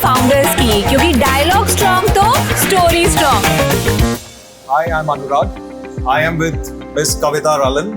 Founders की, क्योंकि dialogue strong तो story strong. Hi, I'm Anurag. I am with Miss Kavita Rallan.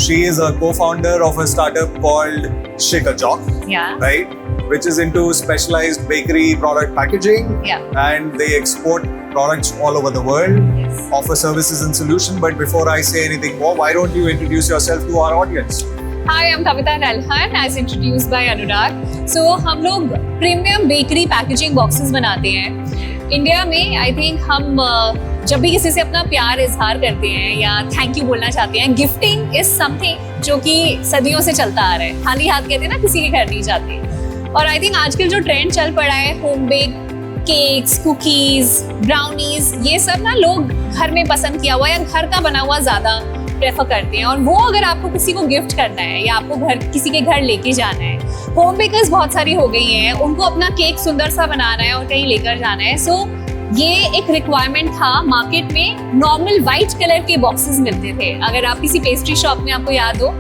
She is a co-founder of a startup called Shikachok, Yeah. right? Which is into specialized bakery product packaging. Yeah. And they export products all over the world, Yes. offer services and solutions. But before I say anything more, why don't you introduce yourself to our audience? Hi, I'm Kavita Ralhan, as introduced by Anurag. So हम लोग premium bakery packaging boxes बनाते हैं। India में I think हम जब भी किसी से अपना प्यार इजहार करते हैं या थैंक यू बोलना चाहते हैं, गिफ्टिंग इज समथिंग जो कि सदियों से चलता आ रहा है। खाली हाथ कहते हैं ना, किसी के घर नहीं जाते। और आई थिंक आजकल जो ट्रेंड चल पड़ा है, home bake cakes, cookies, brownies, ये सब ना लोग घर में पसंद किया हुआ या घर का बना हुआ ज्यादा प्रेफर करते हैं। और वो अगर आपको किसी को गिफ्ट करना है या आपको घर किसी के घर लेके जाना है, होम बेकर्स बहुत सारी हो गई हैं, उनको अपना केक सुंदर सा बनाना है और कहीं लेकर जाना है। सो ये एक रिक्वायरमेंट था मार्केट में। नॉर्मल वाइट कलर के बॉक्सेस मिलते थे। अगर आप किसी पेस्ट्री शॉप में, आपको याद हो,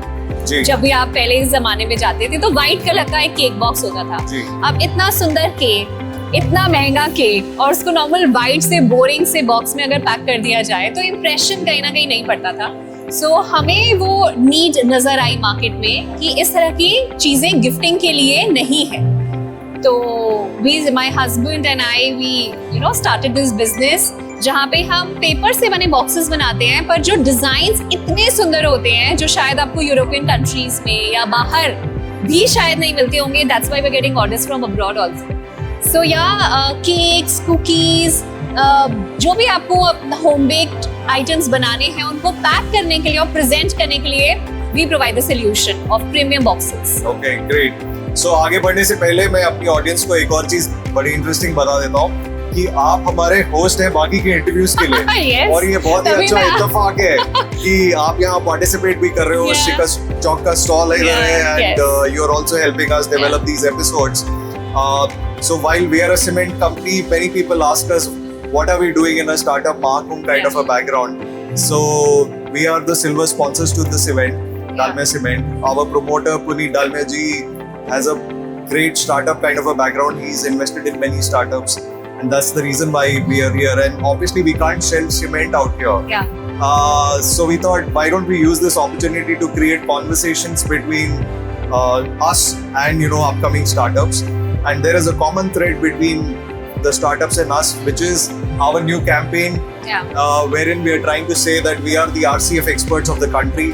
जी। जब भी आप पहले इस जमाने में जाते थे तो व्हाइट कलर का एक केक बॉक्स होता था। जी। अब इतना सुंदर केक, इतना महंगा केक, और उसको नॉर्मल वाइट से बोरिंग से बॉक्स में अगर पैक कर दिया जाए तो इम्प्रेशन कहीं ना कहीं नहीं पड़ता था। सो हमें वो नीड नजर आई मार्केट में कि इस तरह की चीजें गिफ्टिंग के लिए नहीं है। तो my husband and I we started this business, जहाँ पे हम पेपर से बने बॉक्सेस बनाते हैं, पर जो डिजाइन्स इतने सुंदर होते हैं जो शायद आपको यूरोपियन कंट्रीज में या बाहर भी शायद नहीं मिलते होंगे। That's why we are getting orders from abroad also. So या केक्स, कुकीज, जो भी आपको होम बेक्ड आइटम्स बनाने हैं, उनको पैक करने के लिए और प्रेजेंट करने के लिए we provide the solution of premium boxes. Okay, great. So आगे बढ़ने से पहले मैं अपनी ऑडियंस को एक और चीज बड़ी इंटरेस्टिंग बता देता हूँ कि आप हमारे होस्ट हैं बाकी के इंटरव्यूज के लिए। Yes. और ये बहुत ही तभी अच्छा मैं- इत्तेफाक है कि आप यहाँ पार्टिसिपेट भी कर रहे हो। Yeah. शिकाचौक का स्टॉल है Yeah, and yes. You are also helping us develop these episodes. So while we are a cement company, many people ask us what are we doing in a startup Mahakumbh kind Yeah. of a background. So we are the silver sponsors to this event, Dalmia Cement. Our promoter Puneet Dalmia ji has a great startup kind of a background. He's invested in many startups, and that's the reason why we are here. And obviously we can't sell cement out here. Yeah. So we thought, why don't we use this opportunity to create conversations between us and upcoming startups. And there is a common thread between the startups and us, which is our new campaign, Yeah. wherein we are trying to say that we are the RCF experts of the country,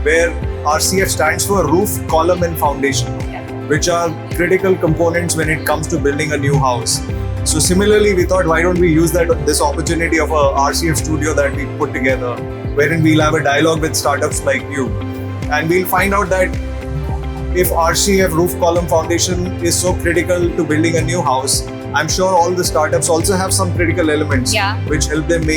where RCF stands for roof, column and foundation, Yeah. which are critical components when it comes to building a new house. So similarly, we thought, why don't we use this opportunity of a RCF studio that we put together, wherein we'll have a dialogue with startups like you, and we'll find out that if RCF, roof, column, foundation is so critical to building a new house, I'm sure all the startups also have some critical elements Yeah. which help them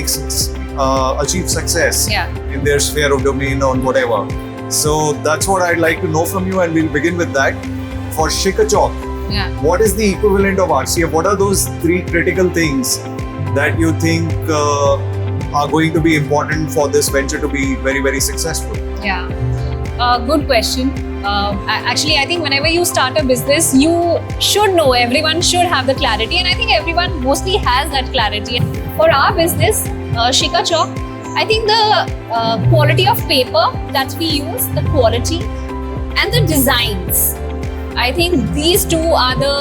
achieve success Yeah. in their sphere of domain or whatever. So that's what I'd like to know from you, and we'll begin with that. For Shikachok, Yeah. what is the equivalent of RCF? What are those three critical things that you think are going to be important for this venture to be very, very successful? Yeah. Good question. Actually, I think whenever you start a business, you should know, everyone should have the clarity, and I think everyone mostly has that clarity. For our business, Shikachok, I think the quality of paper that we use, the quality and the designs, I think these two are the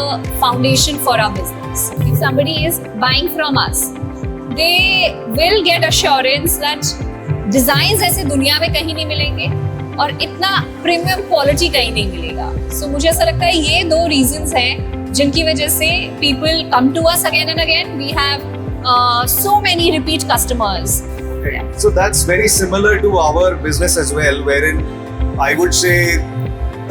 foundation for our business. If somebody is buying from us, they will get assurance that designs ऐसे दुनिया में कहीं नहीं मिलेंगे और इतना premium quality कहीं नहीं मिलेगा। सो मुझे ऐसा लगता है ये दो रीजंस हैं जिनकी वजह से people come to us again and again. We have so many repeat customers. Okay. So that's very similar to our business as well, wherein I would say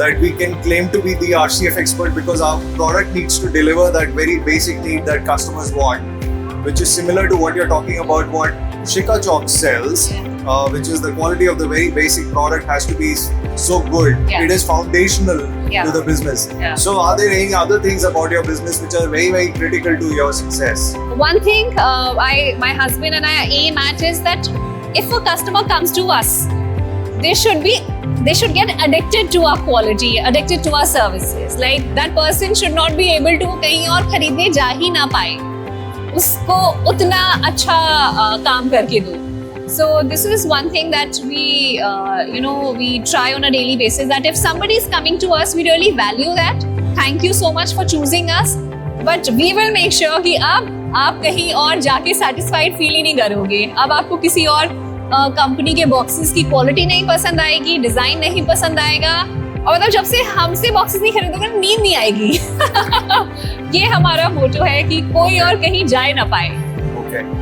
that we can claim to be the RCF expert because our product needs to deliver that very basic need that customers want, which is similar to what you're talking about, what Shikachok sells, which is the quality of the very basic product has to be so good. Yeah. It is foundational Yeah. to the business. Yeah. So are there any other things about your business which are very, very critical to your success? One thing my husband and I aim at is that if a customer comes to us, they should get addicted to our quality, addicted to our services. Like that person should not be able to कहीं और खरीदने जा ही ना पाए, उसको उतना अच्छा काम करके दो. So this is one thing that we try on a daily basis, that if somebody is coming to us, we really value that. Thank you so much for choosing us, but we will make sure कि अब आप कहीं और जाके satisfied feel ही नहीं करोगे. अब आपको किसी और कंपनी के बॉक्सेस की क्वालिटी नहीं पसंद आएगी, डिजाइन नहीं पसंद आएगा, और मतलब जब से हमसे बॉक्सेस नहीं खरीदोगे नींद नहीं आएगी. ये हमारा मोटो है कि कोई और कहीं जाए ना पाए.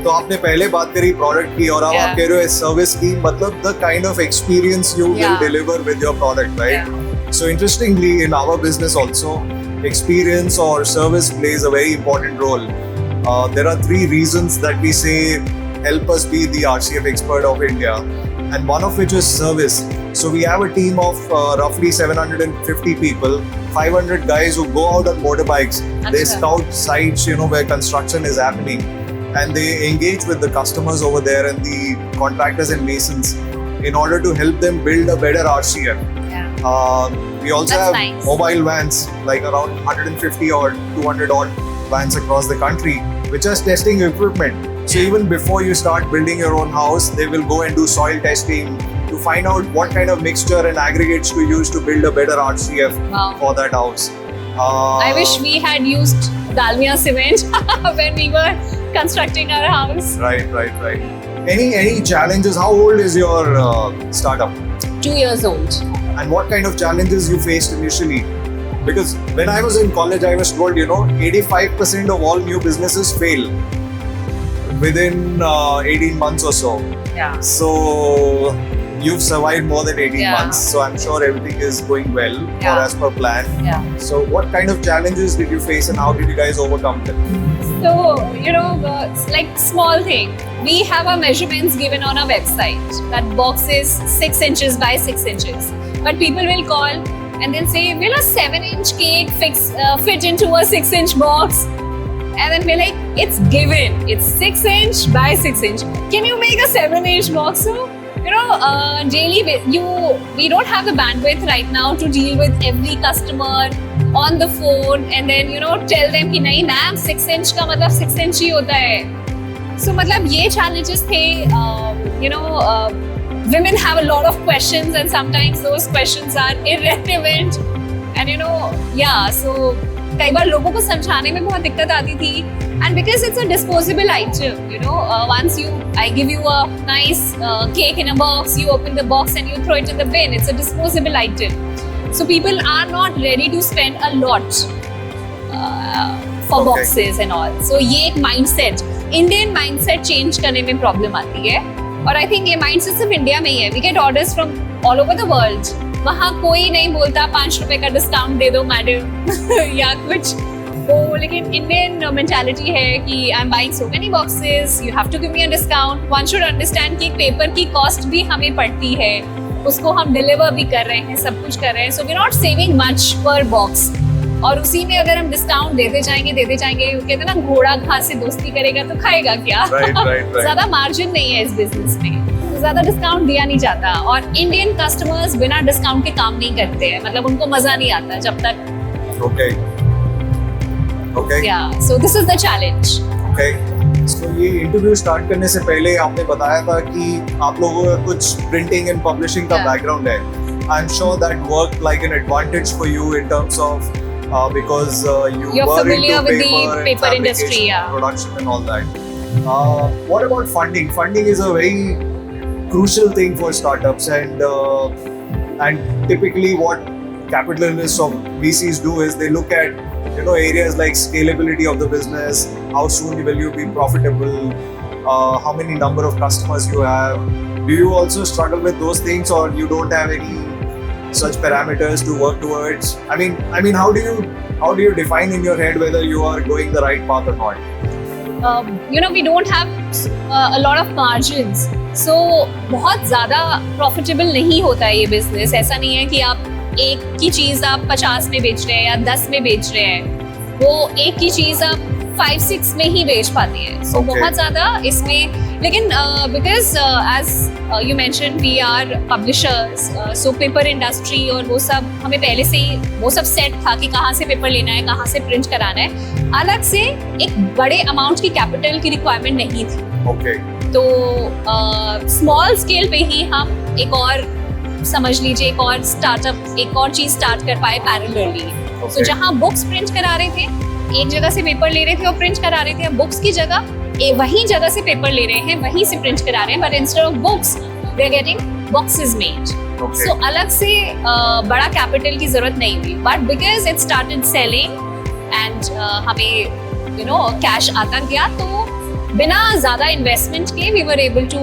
तो आपने पहले बात करी प्रोडक्ट की, और अब आप कह रहे हो सर्विस की, मतलब the kind of experience you will deliver with your product, right? So interestingly in our business also experience or service plays a very important role. There are 3 reasons that we say help us be the RCF expert of India, and one of which is service. So we have a team of roughly 750 people, 500 guys who go out on motorbikes. They scout sites, where construction is happening, and they engage with the customers over there and the contractors and masons in order to help them build a better RCF. We also have mobile vans, like around 150 or 200 odd vans across the country, which are testing equipment. So even before you start building your own house, they will go and do soil testing to find out what kind of mixture and aggregates to use to build a better RCF for that house. I wish we had used Dalmia cement when we were constructing our house. Right. Any challenges? How old is your startup? 2 years old. And what kind of challenges you faced initially? Because when I was in college, I was told, 85% of all new businesses fail within 18 months or so. Yeah. So you've survived more than 18 months. So I'm sure everything is going well or as per plan. Yeah. So what kind of challenges did you face and how did you guys overcome them? So, it's like small thing. We have our measurements given on our website. That box is 6 inches by 6 inches. But people will call and they'll say, will a 7-inch cake fit into a 6-inch box? And then we're like, it's given. It's 6 inch by 6 inch. Can you make a 7-inch box? So, daily, we don't have the bandwidth right now to deal with every customer on the phone and then, tell them कि नहीं ma'am 6 inch का मतलब 6 inch ही होता है. So मतलब ये challenges थे, women have a lot of questions and sometimes those questions are irrelevant and so कई बार लोगों को समझाने में बहुत दिक्कत आती थी. And because it's a disposable item, once I give you a nice cake in a box, you open the box and you throw it in the bin. It's a disposable item. So people are not ready to spend a lot for boxes and all. So ये एक mindset, Indian mindset change करने में problem आती है. और I think ये mindset सिर्फ India में ही है. We get orders from all over the world. वहाँ कोई नहीं बोलता 5 रुपए का डिस्काउंट दे दो मैडम या कुछ. तो लेकिन इंडियन मेंटालिटी है कि I am buying so many boxes, you have to give me a discount. One should understand कि पेपर की कॉस्ट भी हमें पड़ती है, उसको हम डिलीवर भी कर रहे हैं, सब कुछ कर रहे हैं. So we not saving much पर बॉक्स. और उसी में अगर हम डिस्काउंट देते जाएंगे कहते हैं ना घोड़ा घास से दोस्ती करेगा तो खाएगा क्या. right. ज्यादा मार्जिन नहीं है इस बिजनेस में, ज्यादा डिस्काउंट दिया नहीं जाता. और इंडियन कस्टमर्स बिना डिस्काउंट के काम नहीं करते हैं, मतलब उनको मजा नहीं आता जब तक. Okay. Yeah, so this is the challenge. Okay. So ये इंटरव्यू स्टार्ट करने से पहले आपने बताया था कि आप लोगों का कुछ प्रिंटिंग एंड पब्लिशिंग का बैकग्राउंड है. I am sure that work like an advantage for you in terms of because you're familiar with the paper industry, production and all that. What about funding? Funding is a very crucial thing for startups, and typically what capitalists or VCs do is they look at areas like scalability of the business, how soon will you be profitable, how many number of customers you have. Do you also struggle with those things, or you don't have any such parameters to work towards? I mean, how do you define in your head whether you are going the right path or not? We don't have a lot of margins, so बहुत ज़्यादा profitable नहीं होता है ये business. ऐसा नहीं है कि आप एक की चीज़ आप 50 में बेच रहे हैं या 10 में बेच रहे हैं. वो एक की चीज़ आप 5-6 में ही बेच पाते हैं. So Okay. बहुत ज़्यादा इसमें, लेकिन because as you mentioned we are publishers, so paper industry और वो सब हमें पहले से ही वो सब सेट था कि कहाँ से पेपर लेना है, कहाँ से प्रिंट कराना है. अलग से एक बड़े अमाउंट की कैपिटल की रिक्वायरमेंट नहीं थी. Okay. तो स्मॉल स्केल पे ही हम एक और समझ लीजिए एक और स्टार्टअप, एक और चीज स्टार्ट कर पाए पैरेलली. Okay. तो जहाँ बुक्स प्रिंट करा रहे थे, एक जगह से पेपर ले रहे थे और प्रिंट करा रहे थे, अब बुक्स की जगह वही जगह से पेपर ले रहे हैं, वहीं से प्रिंट करा रहे हैं, but instead of books they are getting boxes made. Okay. So अलग से बड़ा कैपिटल की जरूरत नहीं हुई, but because it started selling and हमें यू नो कैश आता गया, तो बिना ज्यादा इन्वेस्टमेंट के we were able to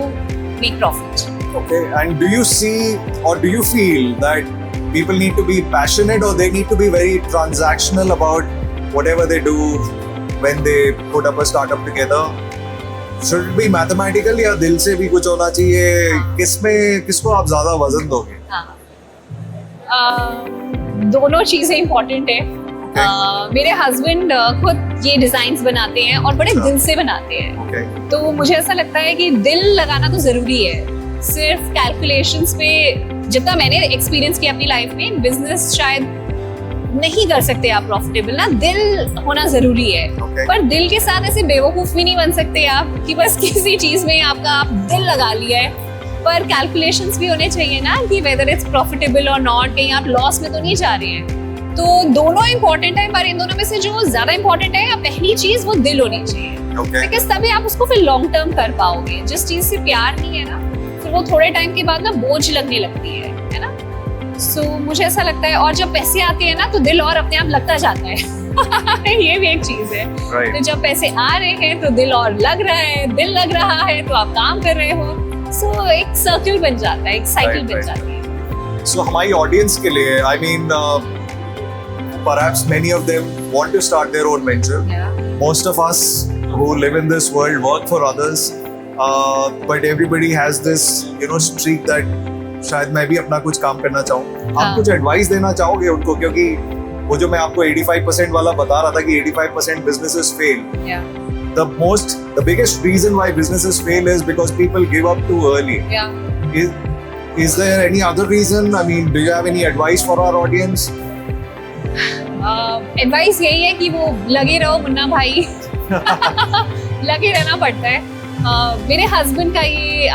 make profit. Okay. And do you see or do you feel that people need to be passionate or they need to be very transactional about whatever they do when they put up a startup together? Should it be mathematical या दिल से भी कुछ होना चाहिए? किसको आप ज्यादा वजन दोगे? दोनों चीजें इम्पोर्टेंट है. मेरे हस्बैंड खुद ये डिजाइन्स बनाते हैं और बड़े अच्छा. दिल से बनाते हैं. Okay. तो मुझे ऐसा लगता है कि दिल लगाना तो जरूरी है. सिर्फ कैलकुलेशंस पे जितना मैंने एक्सपीरियंस किया अपनी लाइफ में, बिजनेस शायद नहीं कर सकते आप प्रॉफिटेबल ना. दिल होना जरूरी है. Okay. पर दिल के साथ ऐसे बेवकूफ भी नहीं बन सकते आप कि बस किसी चीज में आपका आप दिल लगा लिया है. पर कैलकुलेशंस भी होने चाहिए ना कि वेदर इट्स प्रॉफिटेबल और नॉट, कहीं आप लॉस में तो नहीं जा रहे हैं. तो दोनों इंपॉर्टेंट है, पर इन दोनों में से जो ज्यादा इंपॉर्टेंट है, पहली चीज वो दिल होनी चाहिए. Okay. बिकॉज तभी आप उसको फिर लॉन्ग टर्म कर पाओगे. जिस चीज से प्यार नहीं है ना, फिर वो थोड़े टाइम के बाद ना बोझ लगने लगती है ना. सो मुझे ऐसा लगता है, और जब पैसे आते हैं ना तो दिल और अपने आप लगता जाता है. ये भी एक चीज है. Right. तो जब पैसे आ रहे हैं तो दिल और लग रहा है, दिल लग रहा है तो आप काम कर रहे हो. सो एक सर्कल बन जाता है, एक साइकिल Right, बन right. जाती है. So हमारी ऑडियंस के लिए, I mean, perhaps many of them want to start their own venture. Yeah. Most of us who live in this world work for others, but everybody has this, streak that शायद मैं भी अपना कुछ काम करना चाहूँ. आप कुछ एडवाइस देना चाहोगे उनको, क्योंकि वो जो मैं आपको 85% वाला बता रहा था कि 85% businesses fail. Yeah. The biggest reason why businesses fail is because people give up too early. Yeah. Is there any other reason? I mean, do you have any advice for our audience? Advice यही है कि वो लगे रहो मुन्ना भाई. लगे रहना पड़ता है. मेरे हस्बैंड का ये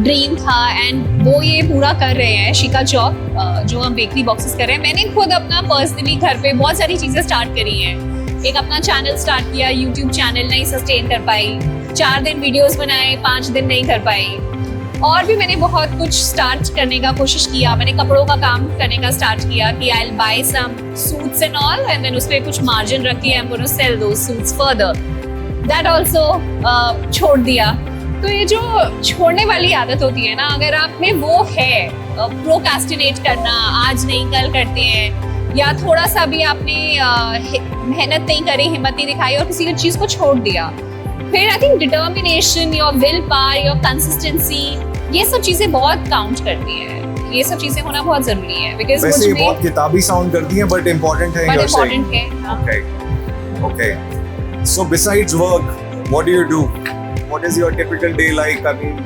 ड्रीम था एंड वो ये पूरा कर रहे हैं. शिका चौक जो हम बेकरी बॉक्सेस कर रहे हैं, मैंने खुद अपना पर्सनली घर पे बहुत सारी चीज़ें स्टार्ट करी हैं. एक अपना चैनल स्टार्ट किया, यूट्यूब चैनल नहीं सस्टेन कर पाई. 4 दिन वीडियोस बनाए, 5 दिन नहीं कर पाई. और भी मैंने बहुत कुछ स्टार्ट करने का कोशिश किया. मैंने कपड़ों का काम करने का स्टार्ट किया कि I will buy some suits and all and then उस पे कुछ मार्जिन रख के I am gonna sell those suits further. That also छोड़ दिया. तो ये जो छोड़ने वाली आदत होती है ना, अगर आप में वो है प्रोकास्टिनेट करना, आज नहीं कल करते हैं, या थोड़ा सा भी आपने मेहनत नहीं करी, हिम्मत नहीं दिखाई और किसी चीज़ को छोड़ दिया, फिर I think determination, your will power, your consistency, ये सब चीज़ें बहुत काउंट करती है. ये सब चीज़ें होना बहुत ज़रूरी है. बिकॉज वैसे ये बहुत किताबी साउंड करती हैं, बट इम्पोर्टेंट है. बट इम्पोर्टेंट है. Okay. Okay. So besides work, what do you do? What is your typical day like? I mean,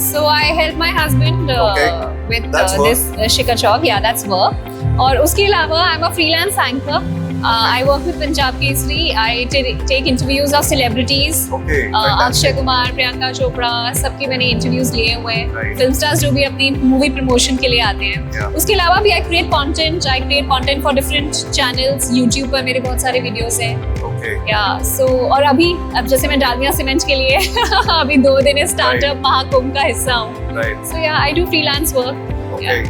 so I help my husband Okay. with That's this Shika Chowk. Yeah, that's work. और उसके अलावा I'm a freelance anchor. I work with Punjab Kesari. I take interviews of celebrities. okay. Akshay Kumar, Priyanka Chopra, सबके मैंने interviews लिए हुए हैं. Right. Film stars जो भी अपनी मूवी प्रमोशन के लिए आते हैं. Yeah. उसके अलावा भी I create content for different channels. YouTube पर मेरे बहुत सारे वीडियोस हैं. Okay. So और अब जैसे मैं डालमिया सीमेंट के लिए अभी 2 दिन स्टार्टअप महाकुंभ का हिस्सा हूँ. Right. So yeah, I do freelance work. Okay.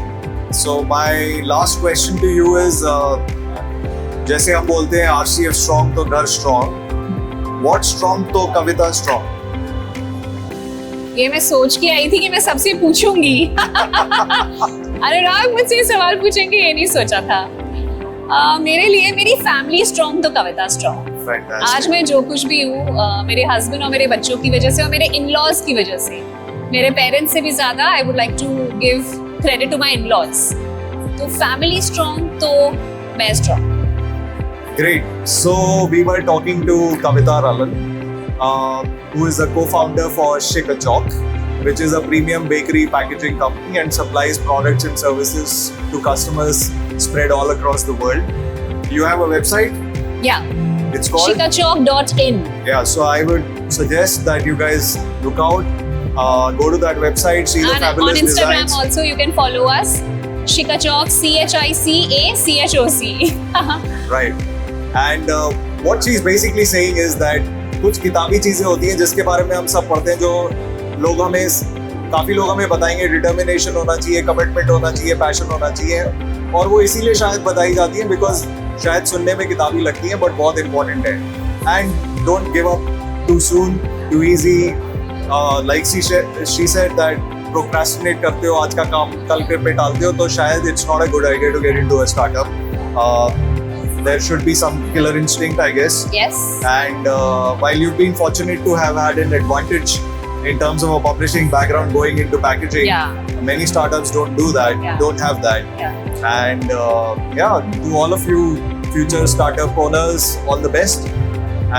So my last question to you is, जैसे हम बोलते हैं RCF strong तो घर strong. What strong तो कविता strong? ये मैं सोच के आई थी कि मैं सबसे पूछूंगी. अनुराग मुझसे सवाल पूछेंगे ये नहीं सोचा था. मेरे लिए मेरी फैमिली स्ट्रॉन्ग तो कविता स्ट्रॉन्ग. Fantastic. आज मैं जो कुछ भी हूँ मेरे हस्बैंड और मेरे बच्चों की वजह से और मेरे इन-लॉज की वजह से. मेरे पेरेंट्स से भी ज्यादा I would like to give credit to my in-laws. तो फैमिली स्ट्रॉन्ग तो मैं strong. Great. So we were talking to Kavita Ralan, who is the co-founder for Shikachok, which is a premium bakery packaging company and supplies products and services to customers spread all across the world. You have a website? Yeah, It's called? shikachok.in. Yeah, so I would suggest that you guys look out, go to that website, see the And on fabulous Instagram designs. also you can follow us. Shikachok, CHICACHOC. Right. And what she's basically saying is that कुछ किताबी चीजें होती हैं जिसके बारे में हम सब पढ़ते हैं, जो काफी लोग हमें बताएंगे, डिटर्मिनेशन होना चाहिए, कमिटमेंट होना चाहिए, पैशन होना चाहिए, और वो इसीलिए शायद बताई जाती है बिकॉज शायद सुनने में किताबी लगती है बट बहुत इंपॉर्टेंट है. And don't give up too soon, too easy. Like she said that procrastinate करते हो, आज का काम कल पे टालते हो, तो शायद it's not a good idea to get into a startup. There should be some killer instinct, I guess. Yes. And while you've been fortunate to have had an advantage in terms of a publishing background going into packaging, Yeah. many startups don't do that, Yeah. don't have that. Yeah. And to all of you future startup owners, all the best.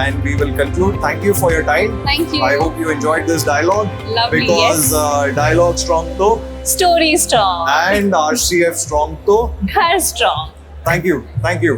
And we will conclude. Thank you for your time. Thank you. I hope you enjoyed this dialogue. Lovely, Because yes. dialogue strong though, Story strong. and RCF strong though. Ghar strong. Thank you. Thank you.